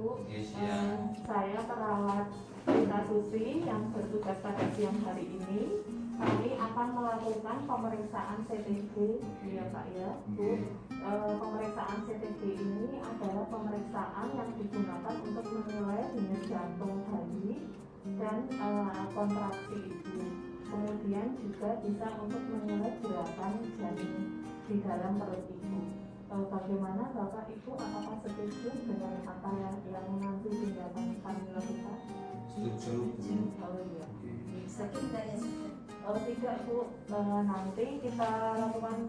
Bu. Yes, ya. Saya perawat Rita Susi yang bertugas pada siang hari ini. Kami akan melakukan pemeriksaan CTG, ya Pak ya, Bu. Pemeriksaan CTG ini adalah pemeriksaan yang digunakan untuk menilai denyut jantung bayi dan kontraksi ibu. Kemudian juga bisa untuk menilai gerakan janin di dalam perut ibu. Bagaimana Bapak Ibu, apakah setuju dengan apa yang nanti tindakan kami lakukan? Setuju. Oh iya. Sakit nggak ya? Tidak Bu, nanti kita lakukan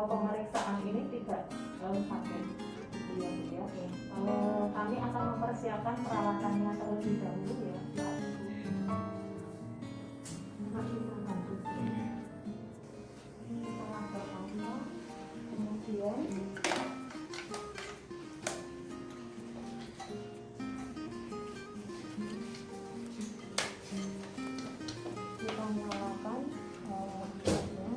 pemeriksaan ini tidak sakit. Iya Bu ya. Kami akan mempersiapkan peralatannya terlebih dahulu ya Pak Ibu. Setelah pertama, kemudian kita nyalakan alatnya.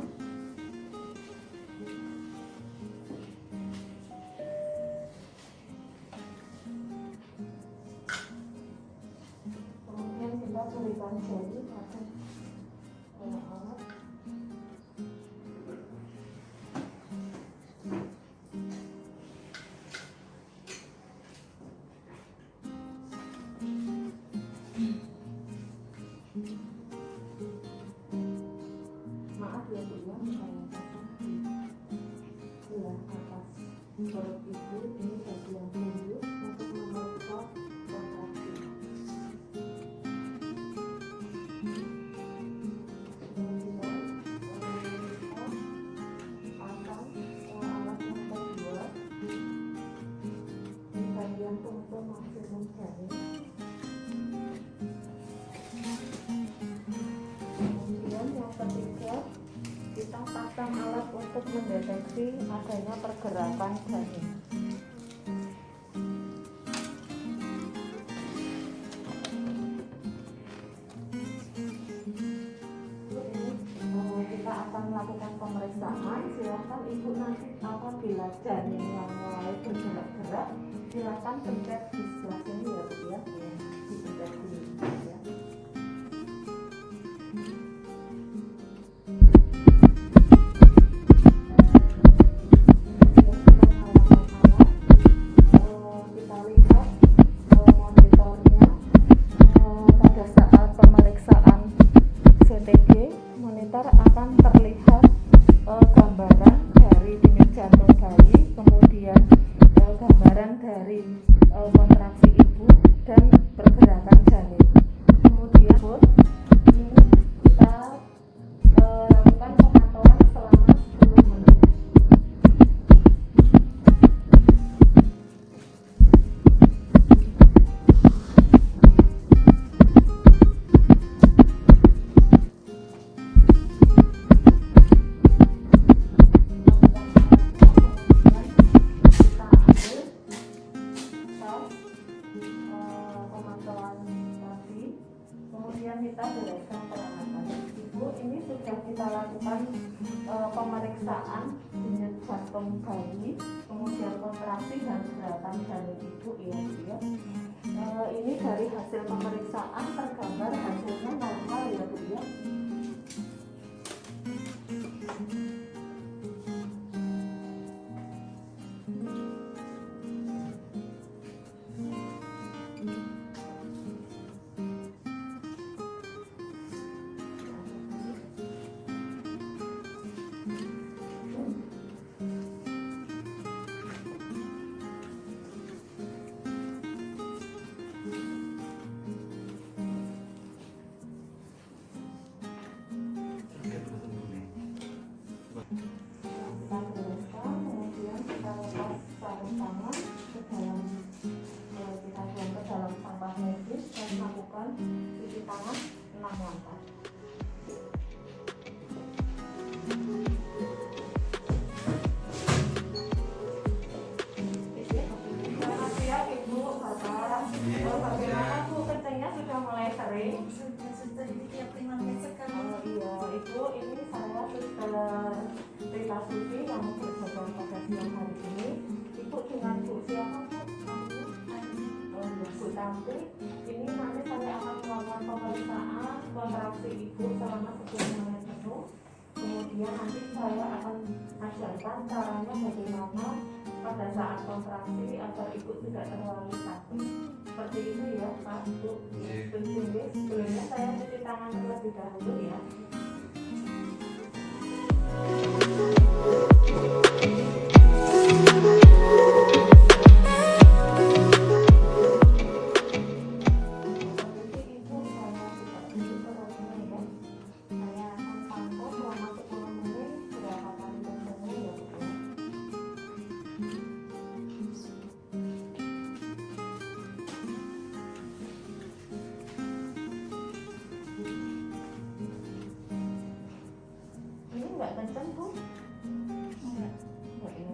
Kemudian kita berikan jari pada alat. Maaf ya Bu ya, ya atas perut ibu ini bagian tunjuk untuk memeriksa kontraksi. Kemudian kita pasang alat yang kedua di bagian tungtung maksimum janin. Kemudian yang ketiga, kita pasang alat untuk mendeteksi adanya pergerakan janin. Kita akan melakukan pemeriksaan. Silakan Ibu nanti apabila janin yang mulai bergerak-gerak, silakan pencet di sebelah sini ya Bu ya. Dipencet dulu ya. Kita lihat monitornya pada saat pemeriksaan CTG, monitor akan terlihat gambaran dari denyut jantung bayi, kemudian gambaran dari kontraksi ibu dan pergerakan janin. Kemudian ini kita lakukan pemantauan selama 10 menit. Pemantauan tadi, kemudian kita bereskan peralatan. Ibu, ini sudah kita lakukan pemeriksaan denyut jantung bayi, kemudian kontraksi dan gerakan janin ibu ya Bu ya. Ini dari hasil pemeriksaan tergambar hasilnya normal ya Bu ya. mengajarkan caranya bagaimana pada saat kontraksi agar ibu tidak terlalu sakit. Seperti itu ya Pak Ibu. Sebelumnya saya cuci tangan terlebih dahulu ya. Enggak kenceng Bu? Enggak ya.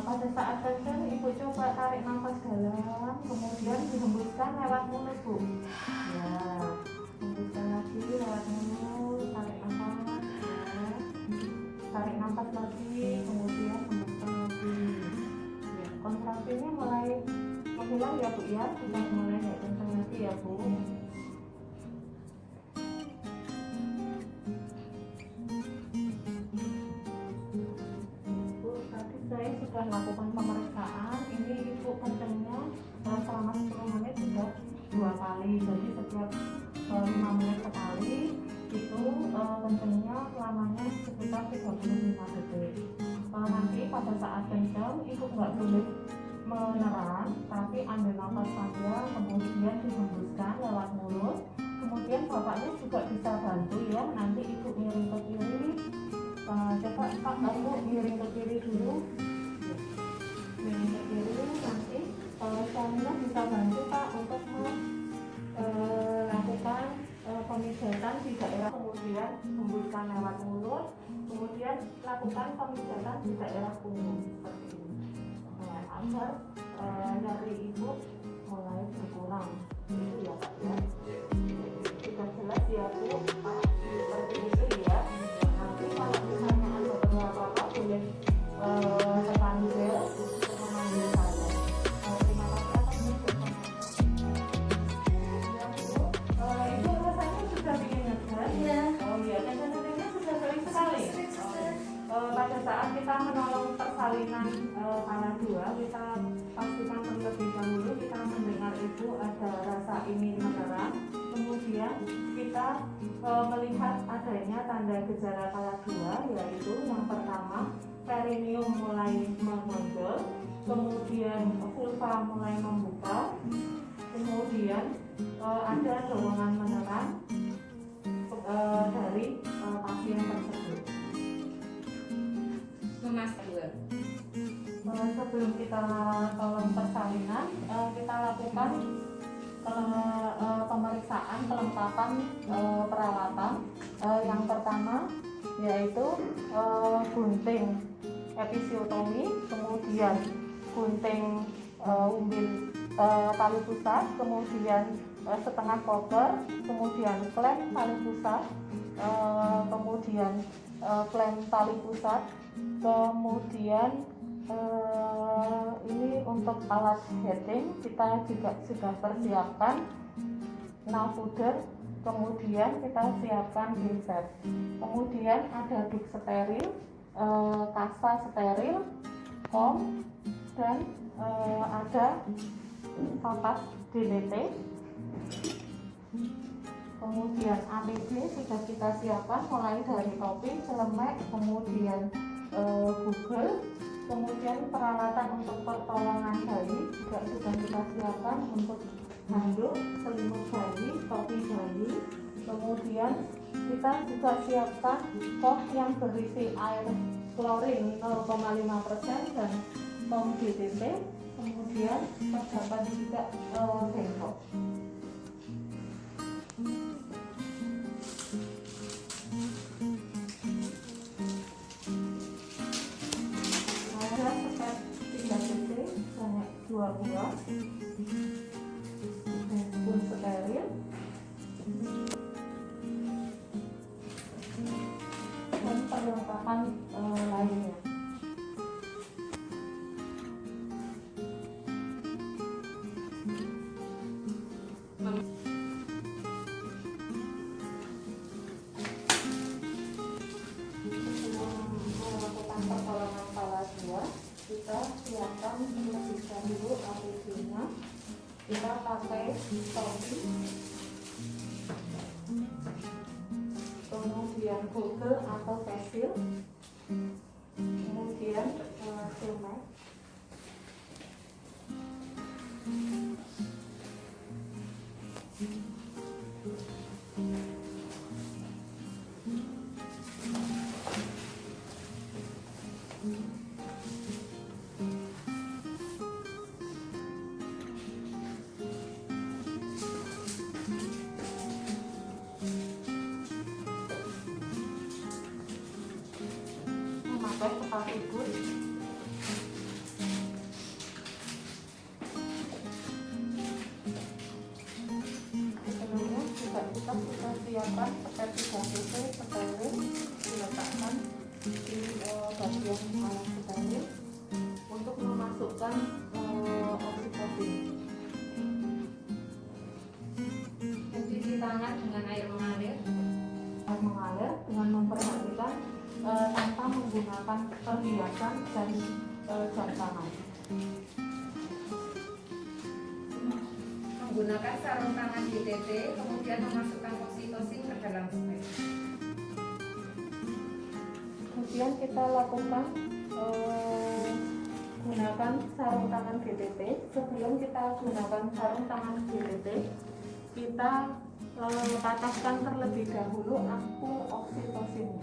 Pada saat kencang ibu coba tarik nafas dalam, kemudian dihembuskan lewat mulut Bu. Ya, hembuskan lagi lewat mulut, tarik nafas, ya. Tarik nafas lagi, kemudian hembuskan lagi. Ya, kontraksinya mulai menghilang ya Bu ya, sudah mulai nggak kencang lagi ya Bu. Saya sudah melakukan pemeriksaan, ini ibu kencengnya selama 10 menit sudah 2 kali, jadi setiap 5 menit sekali itu kencengnya lamanya sekitar 35 detik. Nanti pada saat kenceng ibu nggak boleh meneran, tapi ambil nafas panjang kemudian dihembuskan lewat mulut, kemudian bapaknya juga bisa bantu ya, nanti ibu miring ke kiri. Coba Pak, aku miring ke kiri dulu, miring ke kiri, nanti suaminya bisa bantu Pak untuk melakukan pemijatan di daerah, kemudian hembuskan lewat mulut, kemudian lakukan pemijatan di daerah punggung seperti ini, agar nyeri ibu mulai berkurang. Itu ya Pak ya. Sudah jelas ya Bu Pak, seperti itu ya. Nanti kalau misalnya ada apa-apa boleh tekan bel untuk memanggil saya. Terima kasih atas informasinya. Ya Bu, ibu rasanya sudah ingin ngegas? Iya. Oh iya, kenceng-kencengnya sudah sering sekali. Pada saat kita menolong persalinan kala 2, kita pastikan terlebih dahulu kita mendengar ibu ada rasa ingin meneran, kemudian kita melihat adanya tanda gejala kala 2, yaitu yang pertama perineum mulai menonjol, kemudian vulva mulai membuka, kemudian ada dorongan meneran dari pasien tersebut. Sebelum kita tolong persalinan, kita lakukan pemeriksaan kelengkapan peralatan. Yang pertama yaitu gunting episiotomi, kemudian gunting umbil tali pusat, kemudian setengah koper, kemudian klem tali pusat, kemudian klem tali pusat, kemudian ini untuk alat heading kita juga sudah persiapkan nafuder, kemudian kita siapkan pinset, kemudian ada duk steril, kasa steril, kom, dan ada kapas DDT. Kemudian APD sudah kita siapkan mulai dari topi, celemek, kemudian Google, kemudian peralatan untuk pertolongan bayi juga sudah kita siapkan untuk handuk, selimut bayi, topi bayi. Kemudian kita juga siapkan kop yang berisi air klorin 0,5% dan tom DDT. Kemudian terdapat juga bengkok. Ada sekat 3 cc banyak 2 buah, spoon steril, perlengkapan lainnya. Melakukan pertolongan kala 2, kita siapkan terlebih dahulu APD-nya. Kita pakai topi, kemudian Google atau pensil, kemudian helmet, memakai sepatu boot, sebelumnya juga kita sudah siapkan seperti GCP steril diletakkan di bagian alat steril untuk memasukkan oksitosin. Mencuci tangan dengan air mengalir. Air mengalir dengan memperhatikan tanpa menggunakan perhiasan dan jam tangan. Menggunakan sarung tangan DTT, kemudian memasukkan oksitosin ke dalam spray. Kemudian kita lakukan gunakan sarung tangan DTT. Sebelum kita gunakan sarung tangan DTT, kita patahkan terlebih dahulu ampul oksitosin.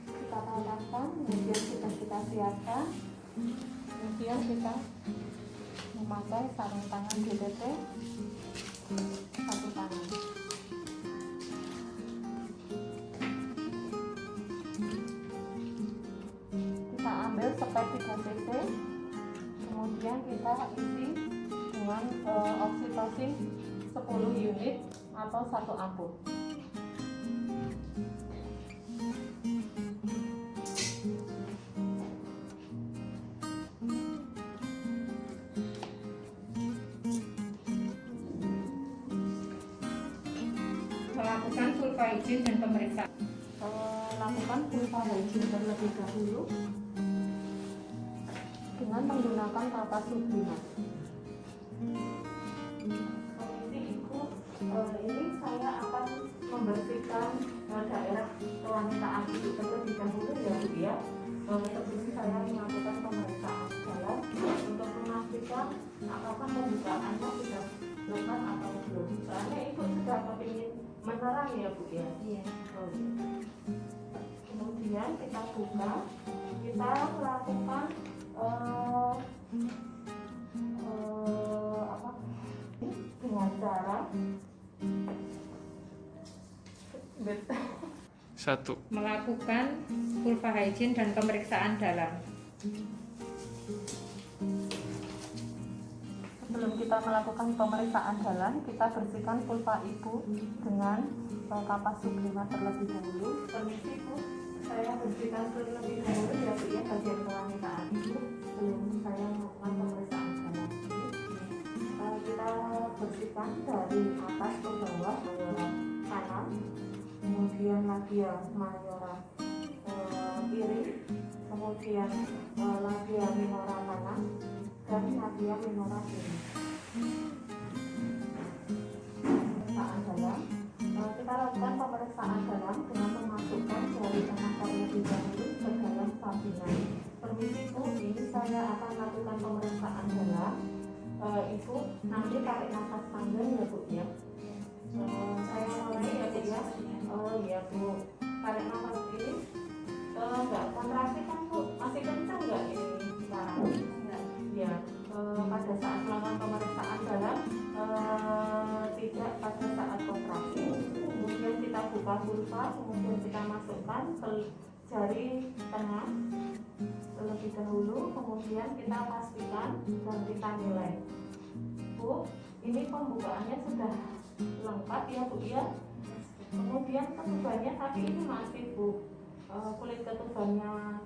Kita patahkan, kemudian kita siapkan, kemudian kita memakai sarung tangan DTT satu tangan. Kita ambil spray 3 cc, kemudian kita isi dengan oksitosin 10 unit atau 1 ampul. Melakukan vulva hygiene dan pemeriksaan. Lakukan vulva hygiene terlebih dahulu dengan menggunakan kata sublima. Komisi Ibu, ini saya akan membersihkan daerah kewanitaan Ibu terlebih dahulu ya Bu ya. Sebelum saya melakukan pemeriksaan dalam untuk memastikan apakah pembukaannya sudah lepas atau belum. Soalnya Ibu sudah kepingin menerang ya Bu ya. Iya. Kemudian kita buka, kita melakukan dengan cara Satu. Melakukan vulva hygiene dan pemeriksaan dalam. Sebelum kita melakukan pemeriksaan dalam, kita bersihkan vulva Ibu dengan kapas sublima terlebih dahulu. Permisi Bu, saya bersihkan terlebih dahulu ya Bu ya bagian kewanitaan Ibu sebelum saya melakukan pemeriksaan dalam. Kita bersihkan dari atas ke bawah mayora kanan, kemudian labia mayora kiri, kemudian labia minora kanan dan labia minora kiri. Pemeriksaan dalam, kita lakukan pemeriksaan dalam dengan memasukkan jari tangan terlebih dahulu ke dalam sampingan. Permisi Bu, ini saya akan lakukan pemeriksaan dalam. Ibu nanti tarik nafas panjang ya Bu ya. Saya mulai ya Bu ya. Oh iya Bu, tarik nafas ini. Enggak kontraksi kan Bu, masih kencang enggak ini sekarang? Ya, pada saat melakukan pemeriksaan dalam tidak pada saat kontraksi. Kemudian kita buka vulva, kemudian kita masukkan ke jari tengah terlebih dahulu, kemudian kita pastikan dan kita nilai. Bu, ini pembukaannya sudah lengkap ya Bu ya. Kemudian ketubannya tapi ini masih Bu, kulit ketubannya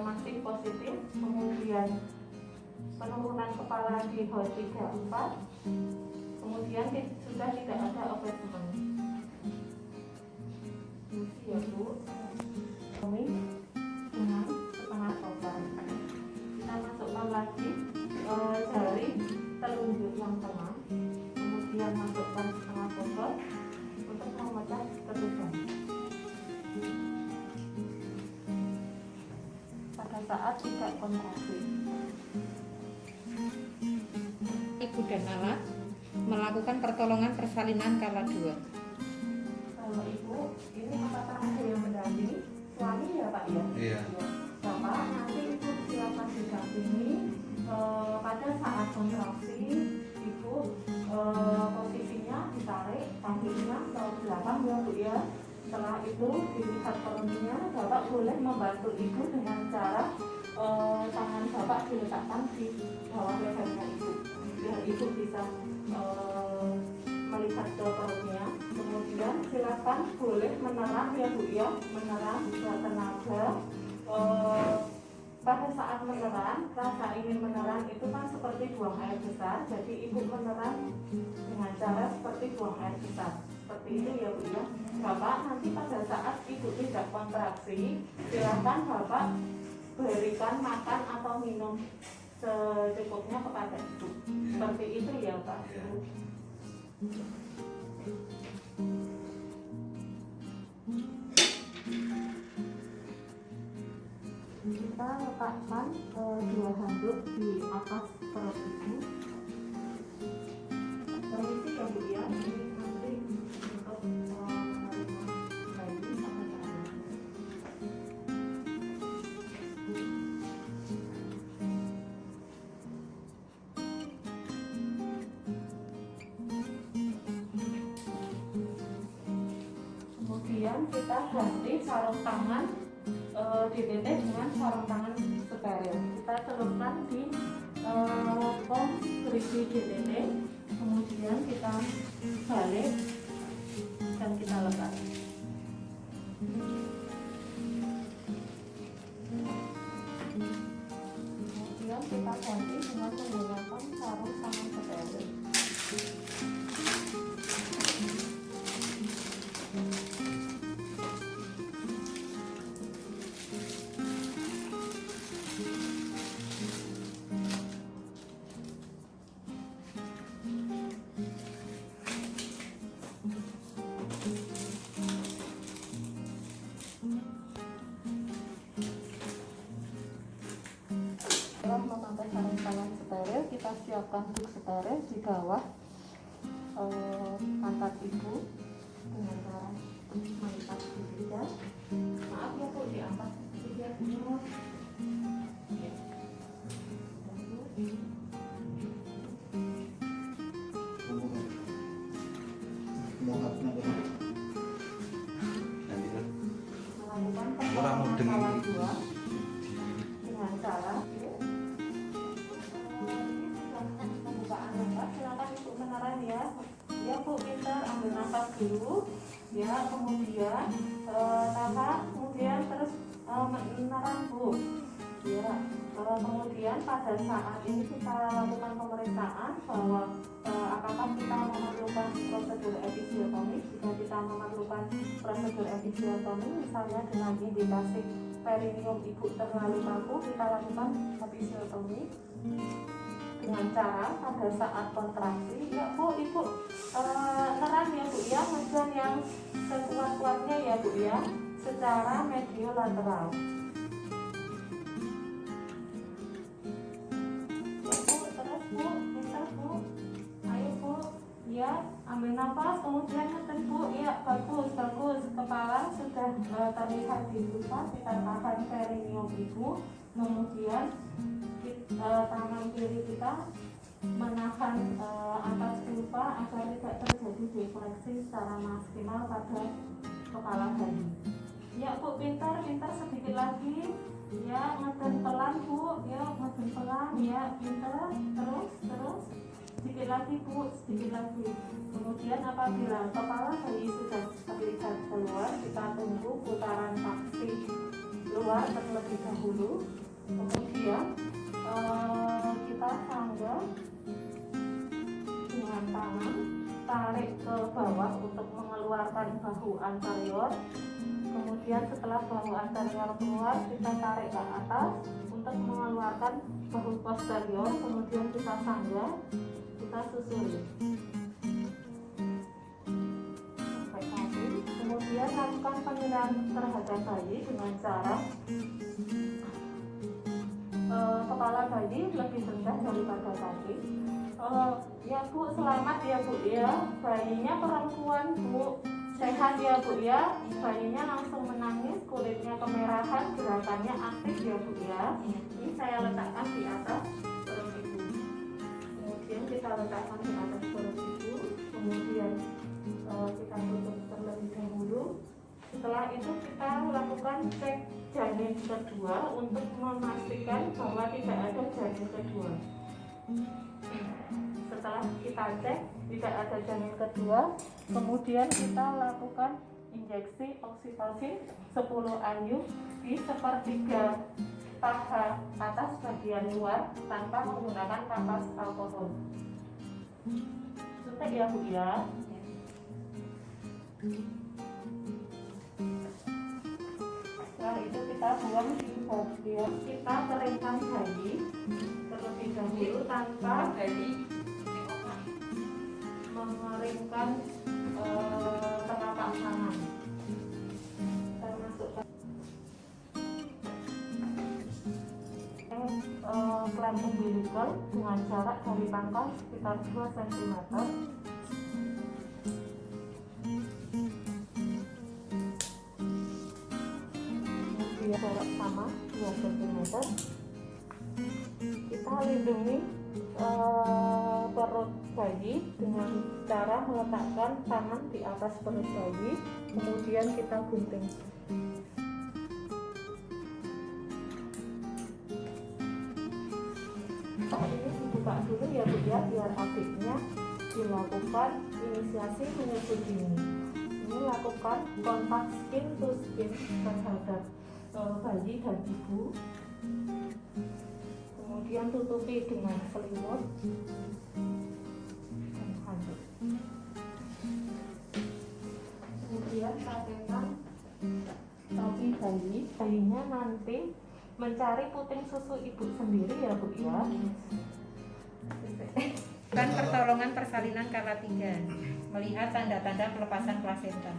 masih positif. Kemudian penurunan kepala di H34, kemudian sudah tidak ada attachment. Ini ya Bu, kami dengan setengah total. Kita masukkan lagi jari telunjuk yang tengah, kemudian masukkan setengah total untuk memecah ketuban. Pada saat tidak kontraksi, Ibu dan alat melakukan pertolongan persalinan kala 2. kalau Ibu ini apakah ada yang mendampingi suami ya Pak ya? Iya. Ya. Bapak nanti Ibu silakan didampingi pada saat kontraksi. Ibu posisinya ditarik kakinya ke belakang ya Bu ya. Setelah itu dilihat perutnya, Bapak boleh membantu Ibu dengan cara tangan Bapak diletakkan di bawah lehernya Ibu, biar Ibu bisa melihat ke perutnya. Kemudian silakan boleh menerang ya Bu ya, menerang tenaga. Pada saat menerang, rasa ingin menerang itu kan seperti buang air besar, jadi Ibu menerang dengan cara seperti buang air besar. Seperti itu ya Bu ya. Bapak nanti pada saat Ibu tidak kontraksi, silakan Bapak berikan makan atau minum secukupnya kepada Ibu. Seperti itu ya Pak. Kita letakkan 2 handuk di atas perut Ibu. Permisi ya Bu ya, ini nanti untuk menerima bayi sampai saat ini. Kemudian kita ganti sarung tangan dititik dengan sarung tangan steril. Kita celupkan di pom berisi DTT, kemudian kita balik dan kita lepas. Kemudian kita ganti dengan menggunakan sarung tangan steril. Setelah memakai sarung tangan steril, kita siapkan duk steril di bawah pantat Ibu dengan cara melipat juga. Maaf ya Bu, diangkat juga dulu. Ya. Melakukan pertolongan kala 2 dengan cara pembukaan nafas. Silakan Ibu menerang ya. Ya Bu, pintar ambil nafas dulu. Ya, kemudian nafas, kemudian terus menerang Bu. Ya, kemudian pada saat ini kita lakukan pemeriksaan bahwa apakah kita memerlukan prosedur episiotomi. Jika kita memerlukan prosedur episiotomi, misalnya dengan indikasi perineum Ibu terlalu kaku, kita lakukan episiotomi dengan cara pada saat kontraksi. Ya Bu, Ibu nerang ya Bu ya, ngejan yang sekuat-kuatnya ya Bu ya, secara mediolateral. Ya Bu, terus Bu, pintar Bu. Ayo Bu, ya ambil nafas, kemudian ngetes Bu. Ya bagus, bagus. Kepala sudah terlihat dibuka, kita tahan perineum Ibu. Kemudian tangan kiri kita menahan atas vulva agar tidak terjadi defleksi secara maksimal pada kepala bayi. Ya Bu, pintar sedikit lagi. Ya, ngeden pelan Bu, ya ngeden pelan, ya pintar. Terus sedikit lagi Bu, sedikit lagi. Kemudian apabila kepala bayi sudah terlihat keluar, kita tunggu putaran taksi luar terlebih dahulu. Kemudian kita sanggah dengan tangan, tarik ke bawah untuk mengeluarkan bahu anterior. Kemudian setelah bahu anterior keluar, kita tarik ke atas untuk mengeluarkan bahu posterior. Kemudian kita sanggah, kita susuri sampai kaki. Kemudian lakukan penyerahan terhadap bayi dengan cara kepala bayi lebih rendah daripada kaki. Ya Bu, selamat ya Bu ya. Bayinya perempuan Bu, sehat ya Bu ya. Bayinya langsung menangis, kulitnya kemerahan, gerakannya aktif ya Bu ya. Ini saya letakkan di atas perut ibu. Kemudian kita letakkan di atas perut ibu. Kemudian kita tutup terlebih dahulu. Setelah itu kita lakukan cek janin kedua untuk memastikan bahwa tidak ada janin kedua. Setelah kita cek tidak ada janin kedua, kemudian kita lakukan injeksi oksitosin 10 IU di sepertiga paha atas bagian luar tanpa menggunakan kapas alkohol. Suntik ya Bu ya. Setelah itu kita buang di bagian, kita keringkan bayi terlebih dahulu tanpa mengeringkan telapak tangan. Kita masukkan klem umbilical dengan jarak dari pangkal sekitar 2 cm. Kemudian jarak sama 2 cm. Kita lindungi perut bayi dengan cara meletakkan tangan di atas perut bayi, kemudian kita gunting. Ini dibuka dulu ya Bu ya, biar adiknya dilakukan inisiasi menyusui. Ini lakukan kontak skin to skin terhadap bayi dan ibu. Kemudian tutupi dengan selimut dan handuk. Kemudian pakaikan topi bayi. Bayinya nanti mencari puting susu ibu sendiri ya Bu ya. Dan pertolongan persalinan kala 3, melihat tanda-tanda pelepasan plasenta.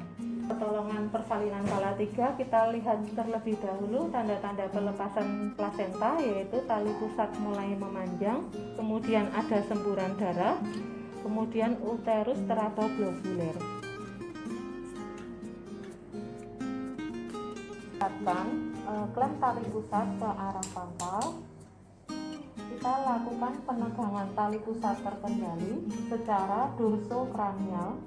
Pertolongan persalinan kala 3, kita lihat terlebih dahulu tanda-tanda pelepasan plasenta, yaitu tali pusat mulai memanjang, kemudian ada semburan darah, kemudian uterus teraba globuler. Tekan klem tali pusat ke arah pangkal. Kita lakukan penegangan tali pusat terkendali secara dorsokranial.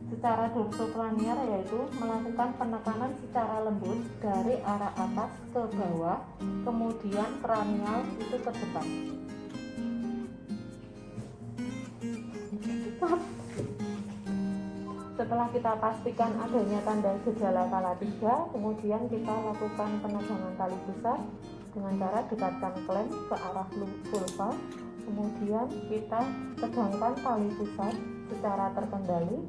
Secara dorsokranial yaitu melakukan penekanan secara lembut dari arah atas ke bawah, kemudian kranial itu ke depan. Setelah kita pastikan adanya tanda gejala kala 3, kemudian kita lakukan penegangan tali pusat dengan cara dekatkan klem ke arah vulva, kemudian kita tegangkan tali pusat secara terkendali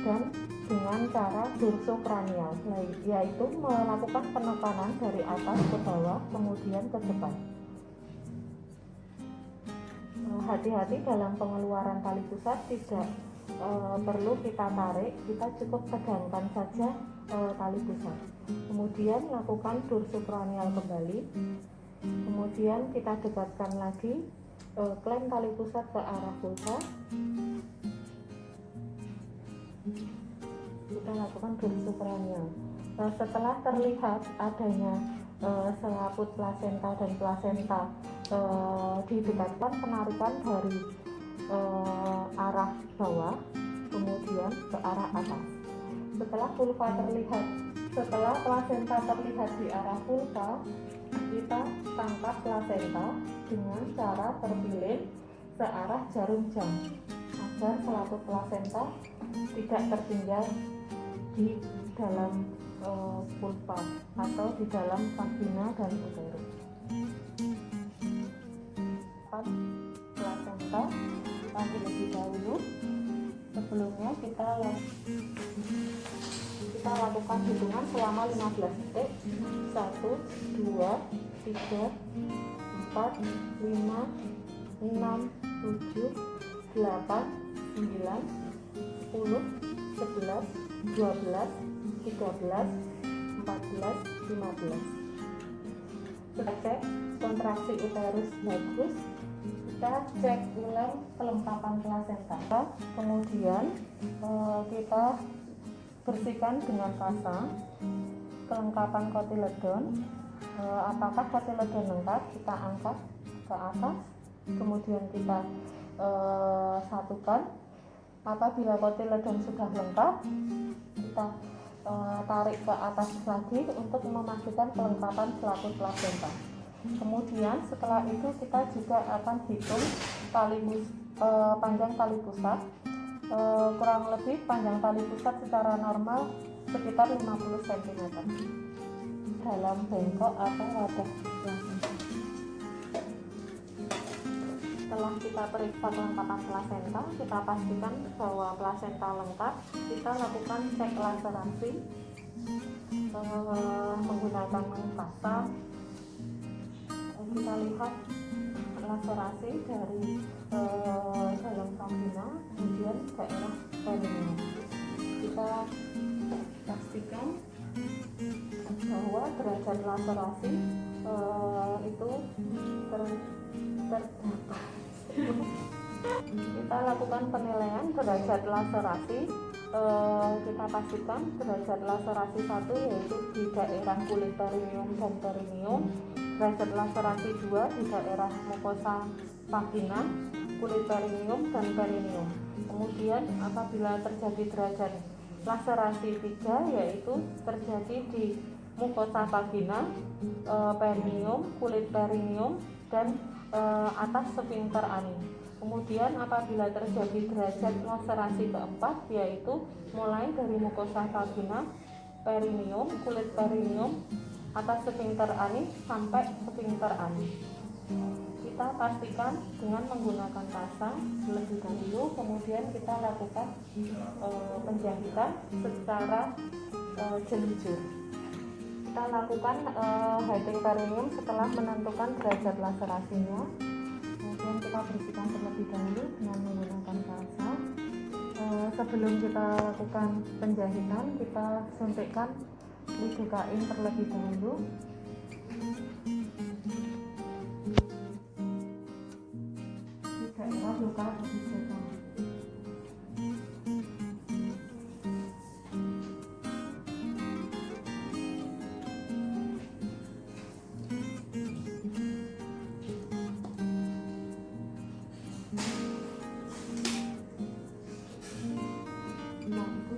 dan dengan cara dorsokranial, yaitu melakukan penekanan dari atas ke bawah kemudian ke depan. Hati-hati dalam pengeluaran tali pusat, tidak perlu kita tarik, kita cukup tegangkan saja tali pusat. Kemudian lakukan dorsokranial kembali, kemudian kita dekatkan lagi klem tali pusat ke arah vulva. Kita lakukan dorsokranial. Setelah terlihat adanya selaput plasenta dan plasenta didekatkan, penarikan dari arah bawah kemudian ke arah atas. Setelah vulva terlihat Setelah plasenta terlihat di arah vulva, kita tangkap plasenta dengan cara terpilih searah jarum jam agar selaput plasenta tidak tertinggal di dalam vulva atau di dalam vagina dan uterus. Plasenta ambil lebih dahulu. Sebelumnya kita lakukan hitungan selama 15 detik. 1, 2, 3, 4, 5, 6, 7, 8, 9, 10, 11, 12, 13, 14, 15. Kita cek kontraksi uterus bagus. Kita cek ulang kelengkapan plasenta. Kemudian kita bersihkan dengan pasang kelengkapan kotiledon. Apakah kotiledon lengkap, kita angkat ke atas, kemudian kita satukan. Apabila kotiledon sudah lengkap, kita tarik ke atas lagi untuk memastikan kelengkapan selaput plasenta. Kemudian setelah itu kita juga akan hitung panjang tali pusat. Kurang lebih panjang tali pusat secara normal sekitar 50 cm dalam bengkok atau wadah plasenta. Setelah kita periksa kelengkapan plasenta, kita pastikan bahwa plasenta lengkap. Kita lakukan cek laserasi menggunakan kasa. Kita lihat laserasi dari dalam vagina, kemudian daerah perineum. Kita pastikan bahwa derajat laserasi itu terdapat. Kita lakukan penilaian derajat laserasi. Kita pastikan derajat laserasi 1 yaitu di daerah kulit perineum dan perineum. Derajat laserasi 2 di daerah mukosa vagina, kulit perineum dan perineum. Kemudian apabila terjadi derajat laserasi 3 yaitu terjadi di mukosa vagina, perineum, kulit perineum dan atas sphincter ani. Kemudian apabila terjadi derajat laserasi keempat yaitu mulai dari mukosa vagina, perineum, kulit perineum, atas sphincter ani sampai sphincter ani. Kita pastikan dengan menggunakan kasa lebih dahulu, kemudian kita lakukan penjahitan secara jelijer. Kita lakukan heading perineum setelah menentukan derajat laserasinya. Kemudian kita bersihkan terlebih dahulu dengan menggunakan kasa. Sebelum kita lakukan penjahitan, kita suntikkan lidocain terlebih dahulu. Di daerah luka episode.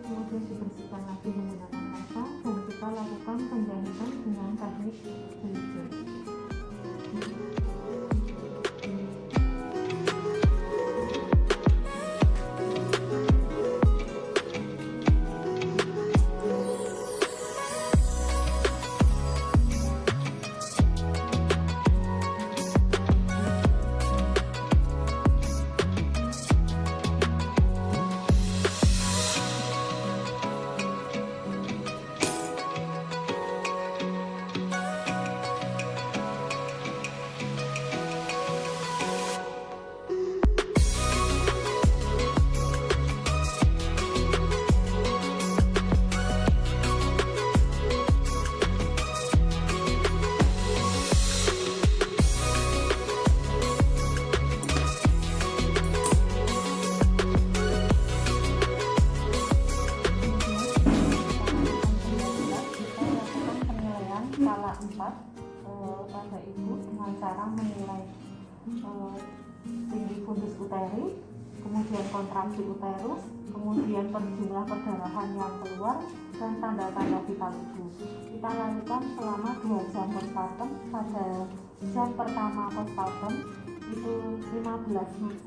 Kemudian dibersihkan lagi menggunakan kasa dan kita lakukan penjahitan dengan teknik jelijer. pada ibu dengan cara menilai tinggi fundus uteri, kemudian kontraksi uterus, kemudian jumlah perdarahan yang keluar, dan tanda-tanda vital ibu. Kita lakukan selama 2 jam postpartum. Pada jam pertama postpartum itu 15 menit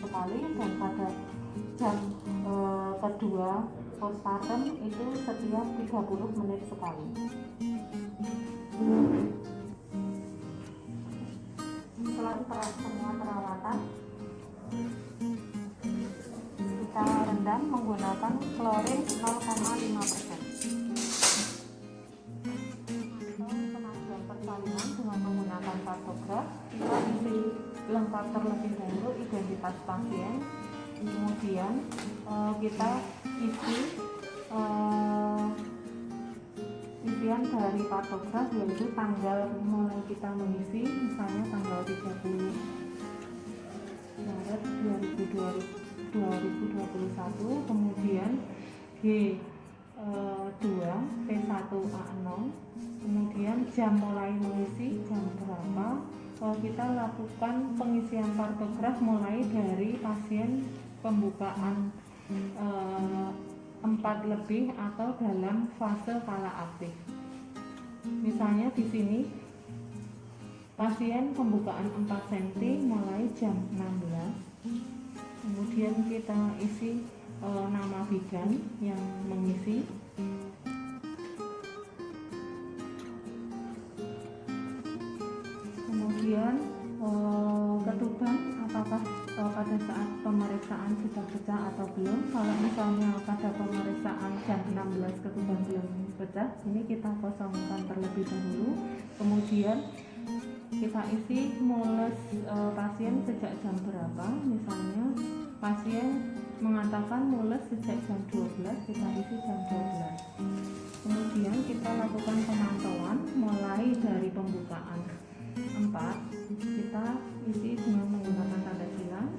sekali, dan pada jam kedua postpartum itu setiap 30 menit sekali. Setelah semua perawatan, kita rendam menggunakan klorin 0,5%. Pengajuan persalinan dengan menggunakan kartograf, kita isi lengkap terlebih dahulu identitas pasien, kemudian kita isi isian dari kartograf, yaitu tanggal mulai kita mengisi, misalnya tanggal 30 Maret 2021, kemudian G2 P1A0, kemudian jam mulai mengisi jam berapa. Kita lakukan pengisian kartograf mulai dari pasien pembukaan 4 lebih atau dalam fase kala aktif. Misalnya di sini pasien pembukaan 4 cm mulai jam 16. Kemudian kita isi nama bidan yang mengisi. Kemudian ketuban apakah pada saat pemeriksaan sudah pecah atau belum. Kalau misalnya pada pemeriksaan jam 16 ketuban belum pecah, ini kita kosongkan terlebih dahulu. Kemudian kita isi mules pasien sejak jam berapa. Misalnya pasien mengatakan mules sejak jam 12, kita isi jam 12. Kemudian kita lakukan pemantauan mulai dari pembukaan 4, kita isi dengan menggunakan tanda silang.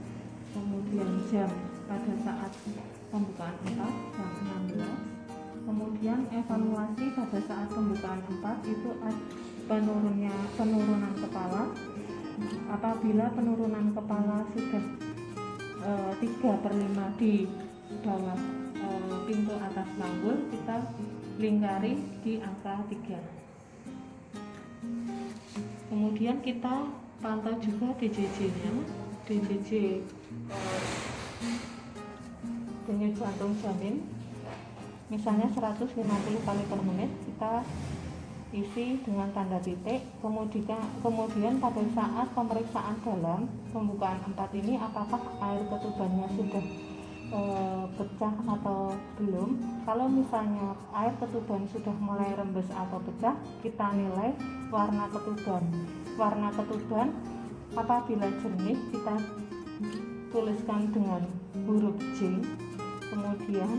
Kemudian jam pada saat pembukaan 4 jam 16. Kemudian evaluasi pada saat pembukaan 4 itu penurunan kepala. Apabila penurunan kepala sudah 3/5 di bawah pintu atas panggul, kita lingkari di angka 3. Kemudian kita pantau juga DJJ-nya. DJJ denyut jantung janin, misalnya 150 kali per menit, kita isi dengan tanda titik. Kemudian pada saat pemeriksaan dalam pembukaan 4 ini, apakah air ketubannya sudah pecah atau belum. Kalau misalnya air ketuban sudah mulai rembes atau pecah, kita nilai warna ketuban. Warna ketuban apabila jernih kita tuliskan dengan huruf J. Kemudian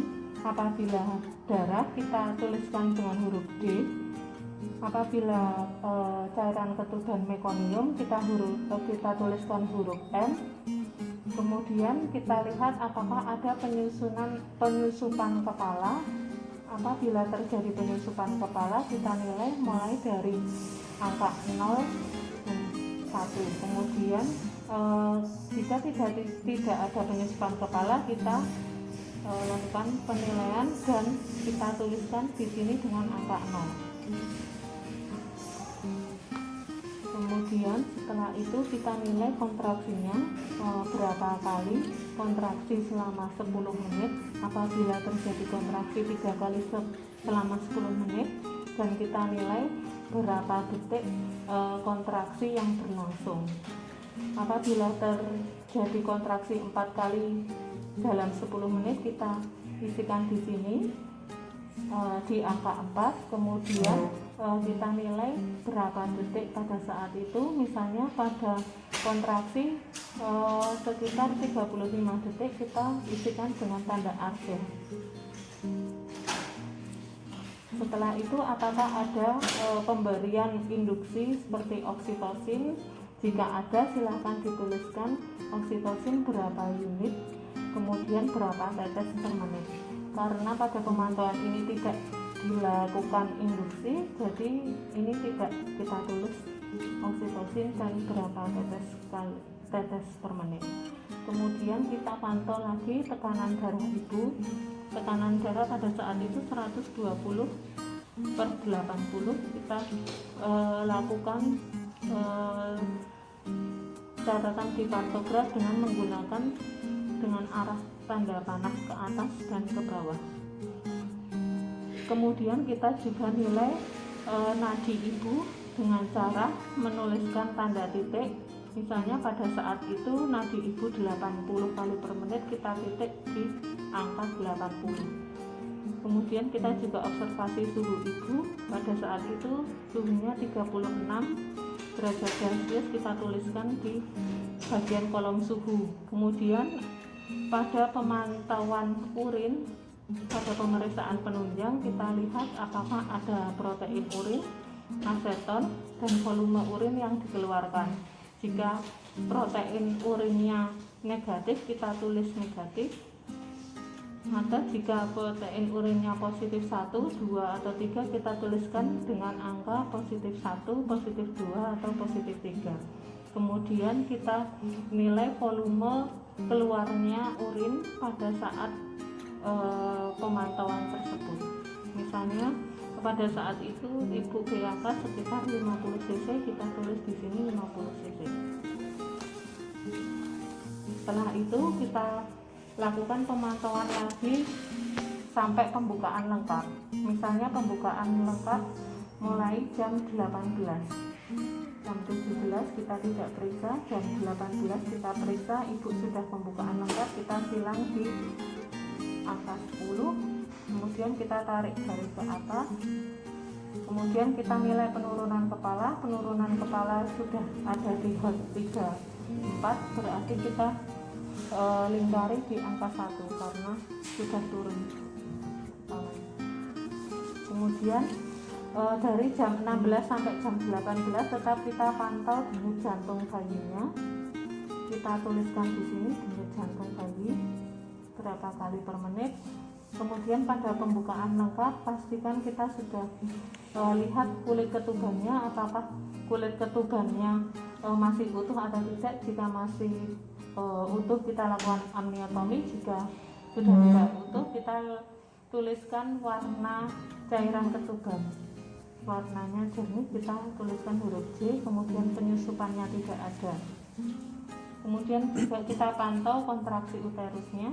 apabila darah kita tuliskan dengan huruf D. Apabila cairan ketuban mekonium kita tuliskan huruf M. Kemudian kita lihat apakah ada penyusupan kepala. Apabila terjadi penyusupan kepala, kita nilai mulai dari angka 0 dan 1. Kemudian jika tidak ada penyusupan kepala, kita lakukan penilaian dan kita tuliskan di sini dengan angka 0. Kemudian setelah itu kita nilai kontraksinya, berapa kali kontraksi selama 10 menit. Apabila terjadi kontraksi 3 kali selama 10 menit, dan kita nilai berapa detik kontraksi yang berlangsung. Apabila terjadi kontraksi 4 kali dalam 10 menit, kita isikan di sini di angka 4. Kemudian kita nilai berapa detik pada saat itu. Misalnya pada kontraksi sekitar 35 detik, kita isikan dengan tanda arsir. Setelah itu apakah ada pemberian induksi seperti oksitosin. Jika ada, silakan dituliskan oksitosin berapa unit, kemudian berapa tetes per menit. Karena pada pemantauan ini tidak dilakukan induksi, jadi ini tidak kita tulis oksitosin dan berapa tetes per menit. Kemudian kita pantau lagi tekanan darah ibu. Tekanan darah pada saat itu 120/80. Kita lakukan catatan di partograf dengan menggunakan dengan arah tanda panah ke atas dan ke bawah. Kemudian kita juga nilai nadi ibu dengan cara menuliskan tanda titik. Misalnya pada saat itu nadi ibu 80 kali per menit, kita titik di angka 80. Kemudian kita juga observasi suhu ibu. Pada saat itu suhunya 36 derajat Celcius, kita tuliskan di bagian kolom suhu. Kemudian pada pemantauan urin, pada pemeriksaan penunjang, kita lihat apakah ada protein urin, aseton, dan volume urin yang dikeluarkan. Jika protein urinnya negatif, kita tulis negatif. Maka jika protein urinnya positif 1, 2, atau 3, kita tuliskan dengan angka positif 1, positif 2, atau positif 3. Kemudian kita nilai volume keluarnya urin pada saat pemantauan tersebut. Misalnya pada saat itu ibu BAK sekitar 50 cc, kita tulis di sini 50 cc. Setelah itu kita lakukan pemantauan lagi sampai pembukaan lengkap. Misalnya pembukaan lengkap mulai jam 18. Jam 17 kita tidak periksa, jam 18 kita periksa, ibu sudah pembukaan lengkap, kita silang di angka 10. Kemudian kita tarik garis ke atas. Kemudian kita nilai penurunan kepala. Penurunan kepala sudah ada di Hot 34, berarti kita lingkari di angka 1 karena sudah turun. Kemudian dari jam 16 sampai jam 18 tetap kita pantau denyut jantung bayinya. Kita tuliskan di sini denyut jantung bayi berapa kali per menit. Kemudian pada pembukaan lengkap pastikan kita sudah lihat kulit ketubannya, apakah kulit ketubannya masih utuh atau tidak. Jika masih utuh kita lakukan amniotomi, jika sudah tidak utuh kita tuliskan warna cairan ketuban. Warnanya jernih, kita tuliskan huruf J. Kemudian penyusupannya tidak ada. Kemudian juga kita pantau kontraksi uterusnya.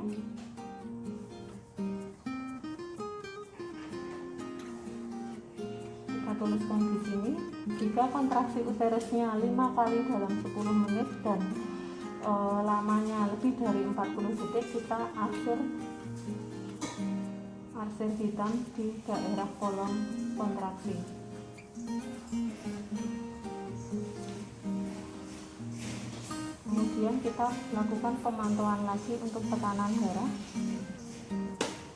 Kita tuliskan di sini. Jika kontraksi uterusnya 5 kali dalam 10 menit dan lamanya lebih dari 40 detik, kita arsir hitam di daerah kolom kontraksi. Kemudian kita lakukan pemantauan lagi untuk tekanan darah.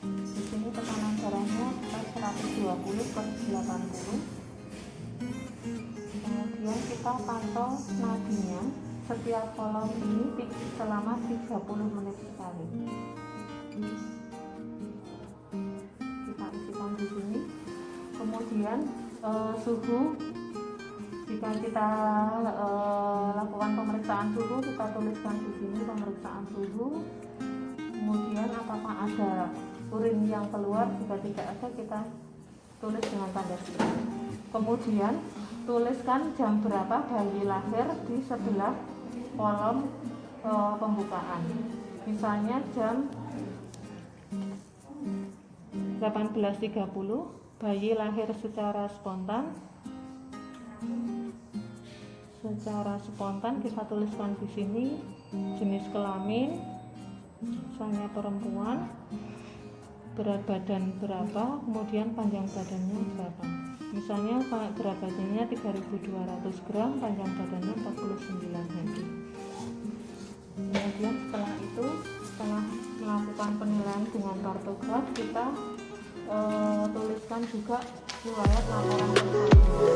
Di sini tekanan darahnya 120/80. Kemudian kita pantau nadinya. Setiap kolom ini selama 30 menit sekali. Kita isikan di sini. Kemudian suhu, jika kita lakukan pemeriksaan suhu, kita tuliskan di sini pemeriksaan suhu. Kemudian apakah ada urin yang keluar, jika tidak ada kita tulis dengan tanda titik. Kemudian tuliskan jam berapa bayi lahir di sebelah kolom pembukaan. Misalnya jam 18.30 bayi lahir secara spontan. Kita tuliskan di sini jenis kelamin, misalnya perempuan, berat badan berapa, kemudian panjang badannya berapa. Misalnya berat badannya 3.200 gram, panjang badannya 49 cm. Kemudian setelah itu, setelah melakukan penilaian dengan kartograf, kita tuliskan juga riwayat laporan persalinan.